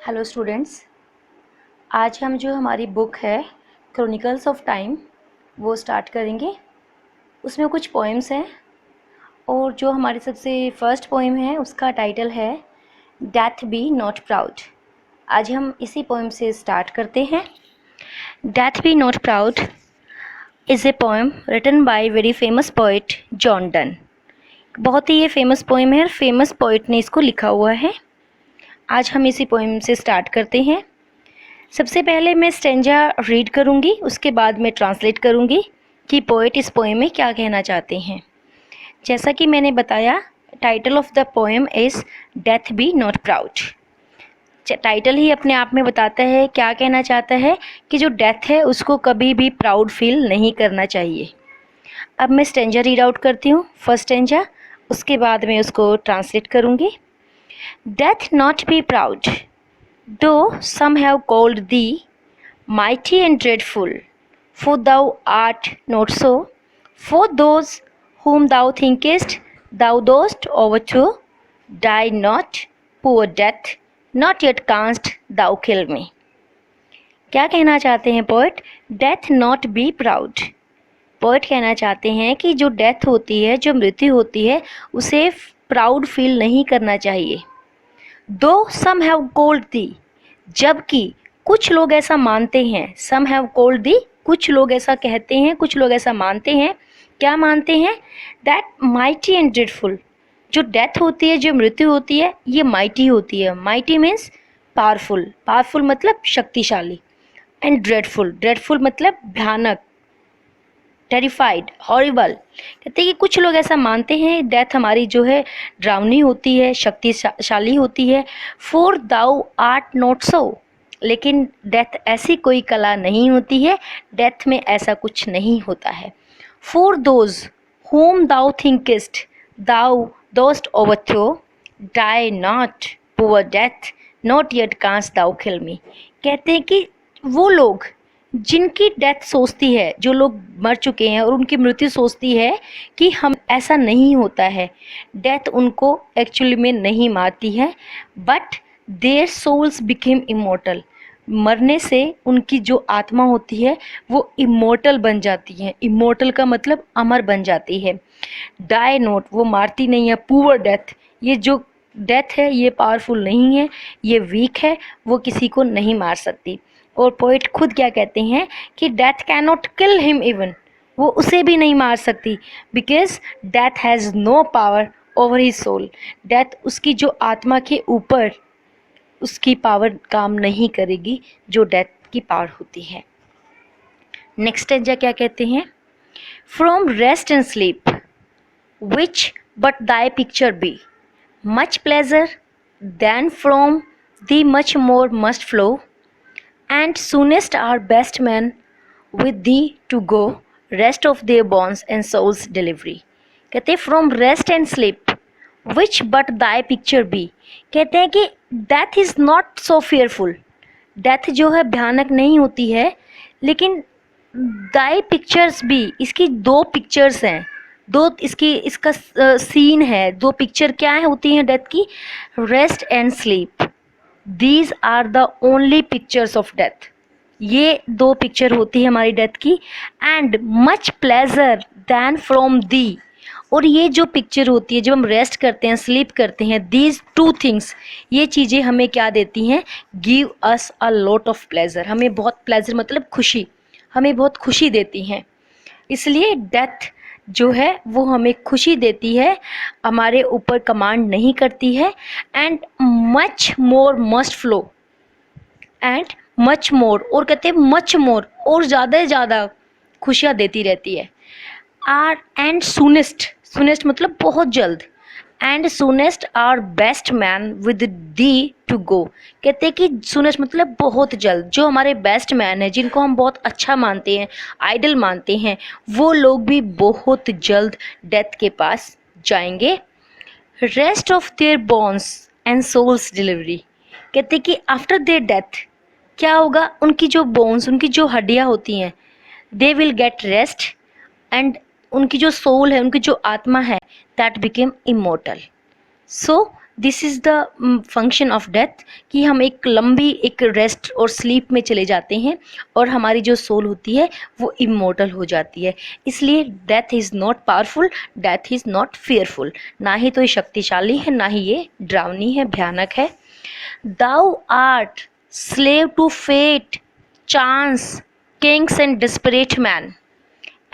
Hello students, आज हम जो हमारी बुक है क्रॉनिकल्स ऑफ टाइम वो स्टार्ट करेंगे। उसमें कुछ पोएम्स हैं और जो हमारी सबसे फर्स्ट पोएम है उसका टाइटल है डेथ बी नॉट प्राउड। आज हम इसी पोएम से स्टार्ट करते हैं। Death be not proud is a poem written by very famous poet John Donne. बहुत ही ये फेमस पोएम है और फेमस पोइट ने इसको लिखा हुआ है। आज हम इसी पोएम से स्टार्ट करते हैं। सबसे पहले मैं स्टेंजा रीड करूंगी, उसके बाद मैं ट्रांसलेट करूंगी कि पोएट इस पोएम में क्या कहना चाहते हैं। जैसा कि मैंने बताया, title of the poem is death be not proud. Title ही अपने आप में बताता है क्या कहना चाहता है कि जो डेथ है उसको कभी भी प्राउड फील नहीं करना चाहिए। अब मैं स्टेंजा रीड आउट करती हूँ, फर्स्ट स्टेंजा, उसके बाद मैं उसको ट्रांसलेट करूँगी। Death not be proud, though some have called thee mighty and dreadful, for thou art not so. For those whom thou thinkest thou dost overthrow, die not, poor death, not yet canst thou kill me. क्या कहना चाहते हैं poet? Death not be proud. Poet कहना चाहते हैं कि जो death होती है, जो मृत्यु होती है, उसे प्राउड फील नहीं करना चाहिए। दो सम हैव कॉल्ड दी, जबकि कुछ लोग ऐसा मानते हैं। सम हैव कॉल्ड दी, कुछ लोग ऐसा कहते हैं, कुछ लोग ऐसा मानते हैं। क्या मानते हैं? दैट माइटी एंड ड्रेडफुल, जो डेथ होती है, जो मृत्यु होती है, ये माइटी होती है। माइटी मीन्स पावरफुल, पावरफुल मतलब शक्तिशाली, एंड ड्रेडफुल, ड्रेडफुल मतलब भयानक, टेरिफाइड, हॉरिबल। कहते हैं कि कुछ लोग ऐसा मानते हैं डेथ हमारी जो है डरावनी होती है, शक्तिशाली होती है। For thou art not so, लेकिन डेथ ऐसी कोई कला नहीं होती है, डेथ में ऐसा कुछ नहीं होता है। For those whom thou thinkest thou dost overthrow, die not, poor death, not yet canst thou kill me। कहते हैं कि वो लोग जिनकी डेथ सोचती है, जो लोग मर चुके हैं और उनकी मृत्यु सोचती है कि हम ऐसा नहीं होता है, डेथ उनको एक्चुअली में नहीं मारती है, but their souls became immortal. मरने से उनकी जो आत्मा होती है वो इमोर्टल बन जाती है। इमोर्टल का मतलब अमर बन जाती है। डाई नोट, वो मारती नहीं है। पुअर डेथ, ये जो डेथ है ये पावरफुल नहीं है, ये वीक है, वो किसी को नहीं मार सकती। और पोइट खुद क्या कहते हैं कि death can not kill him even, वो उसे भी नहीं मार सकती, because death has no power over his soul. Death उसकी जो आत्मा के ऊपर उसकी पावर काम नहीं करेगी, जो डेथ की पावर होती है। नेक्स्ट स्टेंजा क्या कहते हैं? From rest and sleep which but thy picture be, much pleasure then from thee much more must flow, and soonest are best men with thee to go, rest of their bonds and souls delivery। कहते हैं from rest and sleep which but thy picture be, कहते हैं कि death is not so fearful, death जो है भयानक नहीं होती है, लेकिन दाई पिक्चर्स भी, इसकी दो पिक्चर्स हैं, दो इसका सीन है, दो पिक्चर क्या है होती हैं डेथ की? Rest and sleep, these are the only pictures of death, ये दो पिक्चर होती है हमारी डेथ की। And much pleasure than from thee, और ये जो पिक्चर होती है जब हम रेस्ट करते हैं, स्लीप करते हैं, दीज टू थिंग्स, ये चीज़ें हमें क्या देती हैं? Give us a lot of pleasure, हमें बहुत प्लेजर मतलब खुशी, हमें बहुत खुशी देती हैं। इसलिए डेथ जो है वो हमें खुशी देती है, हमारे ऊपर कमांड नहीं करती है। And much more must flow, and much more, और कहते हैं मच मोर, और ज़्यादा से ज़्यादा खुशियाँ देती रहती है। आर एंड सुनेस्ट, सुनेस्ट मतलब बहुत जल्द, and soonest our best men with thee do go, कहते हैं कि सुनेस्ट मतलब बहुत जल्द, जो हमारे बेस्ट मैन है, जिनको हम बहुत अच्छा मानते हैं, आइडल मानते हैं, वो लोग भी बहुत जल्द डेथ के पास जाएंगे। Rest of their bones and souls delivery, कहते हैं कि आफ्टर देयर डेथ क्या होगा? उनकी जो बोन्स, उनकी जो हड्डियाँ होती हैं, they will get rest, and उनकी जो सोल है, उनकी जो आत्मा है, that became immortal. So this is the function of death कि हम एक लंबी एक रेस्ट और स्लीप में चले जाते हैं और हमारी जो सोल होती है वो इमोर्टल हो जाती है। इसलिए death is not powerful, death is not fearful. ना ही तो ये शक्तिशाली है, ना ही ये डरावनी है, भयानक है। Thou art slave to fate, chance, kings and desperate men,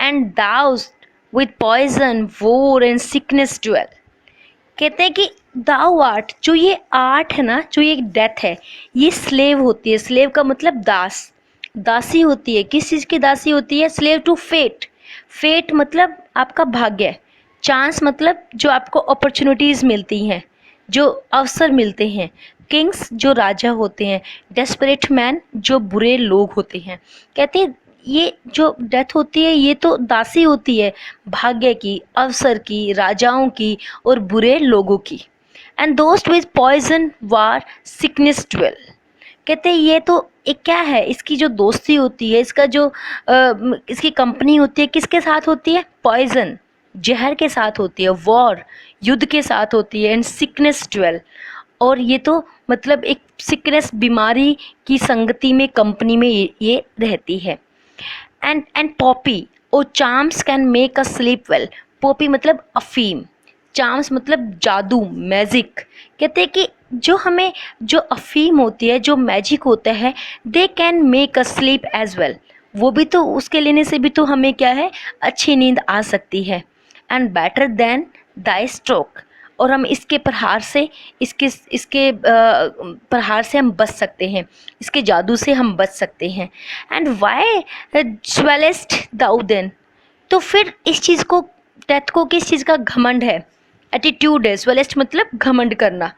and dost with poison, war and sickness dwell. कहते हैं कि दाउ आर्ट, जो ये आर्ट है ना, जो ये डेथ है, ये स्लेव होती है। स्लेव का मतलब दास, दासी होती है। किस चीज़ की दासी होती है? Slave to fate. फेट मतलब आपका भाग्य। चांस मतलब जो आपको अपॉर्चुनिटीज़ मिलती हैं, जो अवसर मिलते हैं। किंग्स जो राजा होते हैं। डेस्परेट मैन जो बुरे लोग होते हैं। कहते हैं ये जो डेथ होती है ये तो दासी होती है, भाग्य की, अवसर की, राजाओं की और बुरे लोगों की। And dost with poison, war, sickness dwell. कहते हैं ये तो एक क्या है, इसकी जो दोस्ती होती है, इसका जो इसकी कंपनी होती है, किसके साथ होती है? पॉइजन, जहर के साथ होती है। वॉर, युद्ध के साथ होती है। एंड सिकनेस ड्वेल, और ये तो मतलब एक सिकनेस, बीमारी की संगति में, कंपनी में ये रहती है। And poppy, or charms can make a sleep well. Poppy मतलब अफीम, चार्म्स मतलब जादू, मैजिक। कहते हैं कि जो हमें जो अफीम होती है, जो मैजिक होता है, they can make a sleep as well. वो भी तो, उसके लेने से भी तो हमें क्या है, अच्छी नींद आ सकती है। And better than Dai stroke, और हम इसके प्रहार से, इसके इसके प्रहार से हम बच सकते हैं, इसके जादू से हम बच सकते हैं। एंड वाई स्वेलेस्ट दाउ देन, तो फिर इस चीज़ को, डेथ को किस चीज़ का घमंड है? एटीट्यूड है। स्वेलेस्ट मतलब घमंड करना।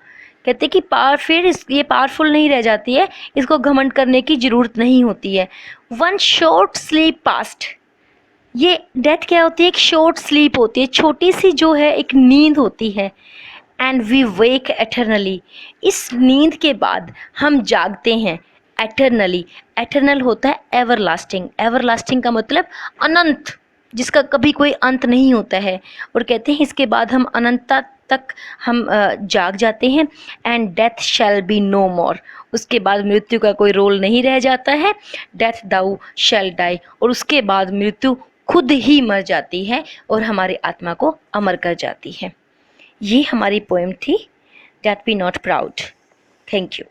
कहते हैं कि फिर ये पावरफुल नहीं रह जाती है, इसको घमंड करने की ज़रूरत नहीं होती है। वन शॉर्ट स्लीप पास्ट, ये डेथ क्या होती है? एक शॉर्ट स्लीप होती है, छोटी सी जो है एक नींद होती है। एंड वी वेक एटर्नली, इस नींद के बाद हम जागते हैं एटर्नली। एटर्नल होता है एवरलास्टिंग। एवरलास्टिंग का मतलब अनंत, जिसका कभी कोई अंत नहीं होता है। और कहते हैं इसके बाद हम अनंतता तक हम जाग जाते हैं। And death shall be no more, उसके बाद मृत्यु का कोई रोल नहीं रह जाता है। डेथ दाउ शैल डाई, और उसके बाद मृत्यु खुद ही मर जाती है और हमारी आत्मा को अमर कर जाती है। ये हमारी पोएम थी, death be not proud. Thank you.